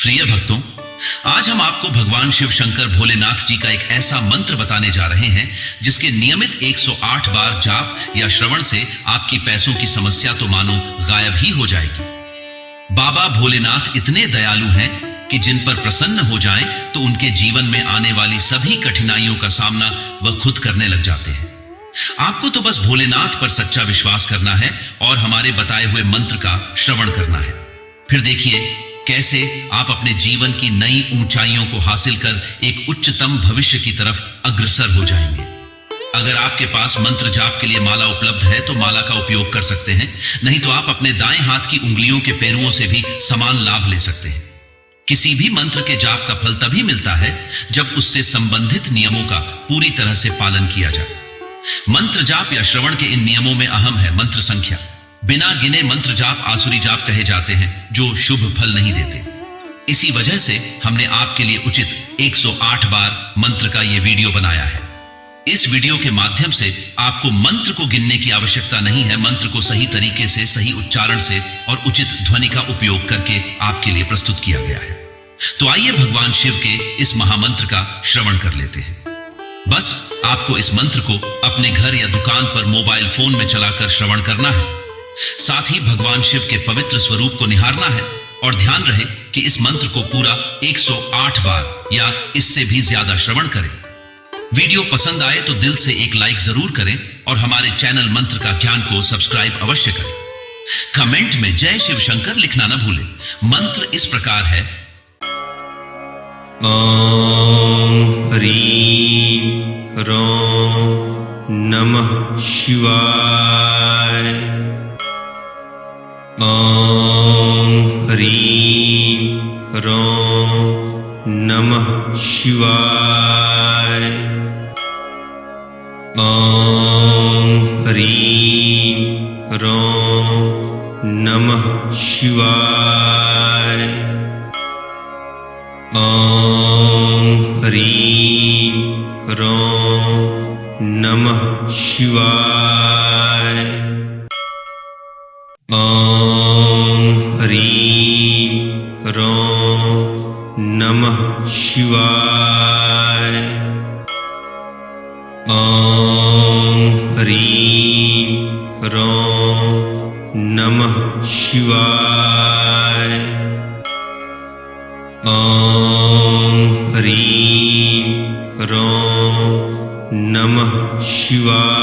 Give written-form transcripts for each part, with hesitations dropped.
प्रिय भक्तों, आज हम आपको भगवान शिव शंकर भोलेनाथ जी का एक ऐसा मंत्र बताने जा रहे हैं जिसके नियमित 108 बार जाप या श्रवण से आपकी पैसों की समस्या तो मानो गायब ही हो जाएगी। बाबा भोलेनाथ इतने दयालु हैं कि जिन पर प्रसन्न हो जाएं तो उनके जीवन में आने वाली सभी कठिनाइयों का सामना वह खुद करने लग जाते हैं। आपको तो बस भोलेनाथ पर सच्चा विश्वास करना है और हमारे बताए हुए मंत्र का श्रवण करना है। फिर देखिए कैसे आप अपने जीवन की नई ऊंचाइयों को हासिल कर एक उच्चतम भविष्य की तरफ अग्रसर हो जाएंगे। अगर आपके पास मंत्र जाप के लिए माला उपलब्ध है तो माला का उपयोग कर सकते हैं, नहीं तो आप अपने दाएं हाथ की उंगलियों के पैरुओं से भी समान लाभ ले सकते हैं। किसी भी मंत्र के जाप का फल तभी मिलता है जब उससे संबंधित नियमों का पूरी तरह से पालन किया जाए। मंत्र जाप या श्रवण के इन नियमों में अहम है मंत्र संख्या। बिना गिने मंत्र जाप आसुरी जाप कहे जाते हैं जो शुभ फल नहीं देते। इसी वजह से हमने आपके लिए उचित 108 बार मंत्र का यह वीडियो बनाया है। इस वीडियो के माध्यम से आपको मंत्र को गिनने की आवश्यकता नहीं है। मंत्र को सही तरीके से, सही उच्चारण से और उचित ध्वनि का उपयोग करके आपके लिए प्रस्तुत किया गया है। तो आइए भगवान शिव के इस महामंत्र का श्रवण कर लेते हैं। बस आपको इस मंत्र को अपने घर या दुकान पर मोबाइल फोन में चलाकर श्रवण करना है। साथ ही भगवान शिव के पवित्र स्वरूप को निहारना है और ध्यान रहे कि इस मंत्र को पूरा 108 बार या इससे भी ज्यादा श्रवण करें। वीडियो पसंद आए तो दिल से एक लाइक जरूर करें और हमारे चैनल मंत्र का ज्ञान को सब्सक्राइब अवश्य करें। कमेंट में जय शिव शंकर लिखना न भूलें। मंत्र इस प्रकार है। ओम ह्रीं ह्रौं नमः शिवाय। ओम ह्रीं ह्रौं नमः शिवाय। ओम ह्रीं ह्रौं नमः शिवाय। ओम ह्रीं ह्रौं नमः शिवाय। ओम ह्रीं ह्रौं नमः शिवाय। ओम ह्रीं ह्रौं नमः शिवाय। ओम ह्रीं ह्रौं नमः शिवाय।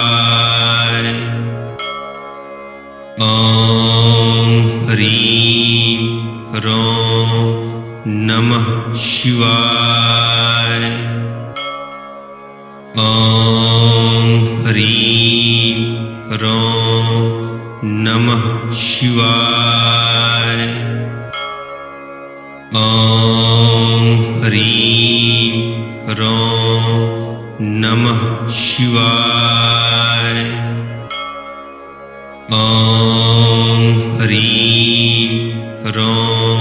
ओम ह्रीं ह्रौं नमः शिवाय। ओम ह्रीं ह्रौं नमः शिवाय। ओम ह्रीं ह्रौं नमः शिवाय। ओम ह्रीं ह्रौं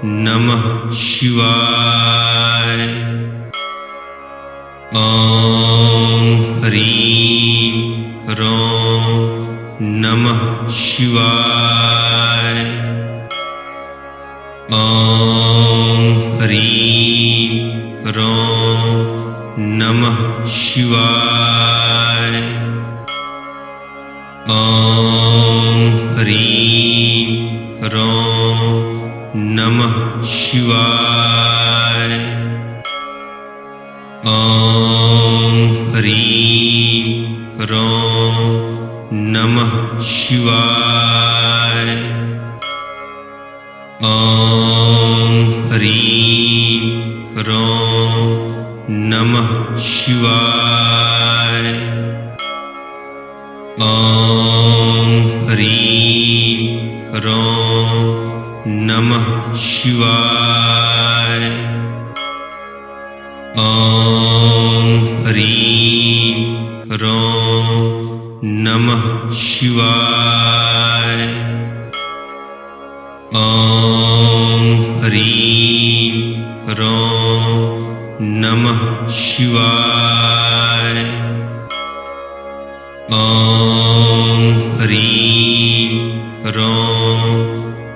नमः शिवाय। ओम ह्रीं ह्रौं नमः शिवाय। ओम ह्रीं ह्रौं नमः शिवाय। ओम ह्रीं ह्रौं नमः शिवाय। ओम ह्रीं ह्रौं नमः शिवाय। ओम ह्रीं ह्रौं नमः शिवाय। ओम ह्रीं ह्रौं नमः शिवाय। ओम ह्रीं ह्रौं नमः शिवाय। ओम ह्रीं ह्रौं नमः शिवाय। ओम ह्रीं ह्रौं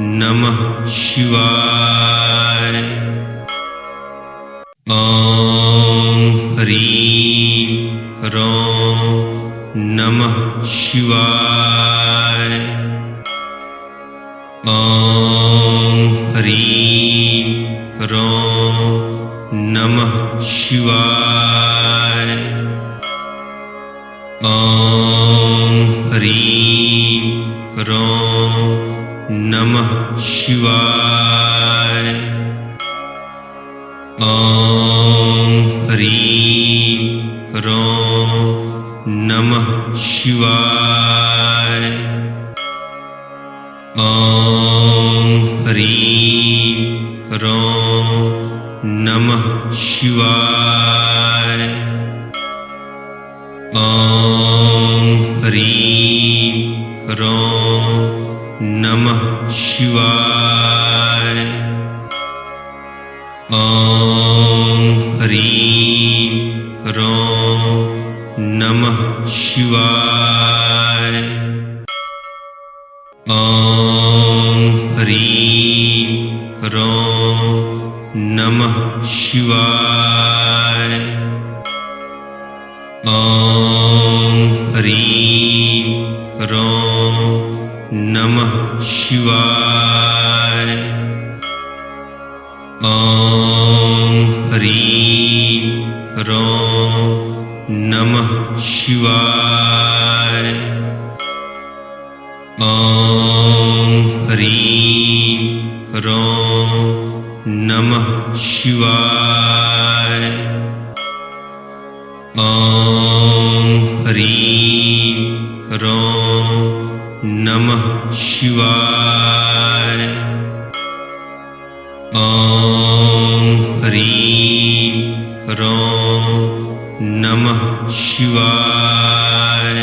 नमः शिवाय। ॐ ह्रीं ह्रौं नमः शिवाय। ॐ ह्रीं ह्रौं नमः शिवाय। ॐ ह्रीं ह्रौं नमः शिवाय। ॐ ह्रीं ह्रौं नमः शिवाय। ॐ ह्रीं ह्रौं नमः शिवाय। ॐ ह्रीं ह्रौं नमः शिवाय। ॐ ह्रीं ह्रौं नमः शिवाय। ॐ ह्रीं ह्रौं नमः शिवाय। ॐ ह्रीं ह्रौं नमः शिवाय। ॐ ह्रीं ह्रौं नमः शिवाय। ॐ ह्रीं ह्रौं नमः शिवाय। ॐ ह्रीं ह्रौं नमः शिवाय। ॐ ह्रीं ह्रौं नमः शिवाय।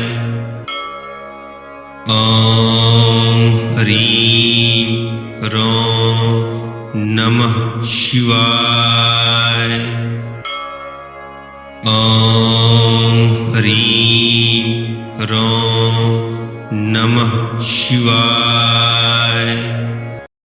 ॐ ह्रीं ह्रौं नमः शिवाय। ॐ ह्रीं ह्रौं नमः शिवाय।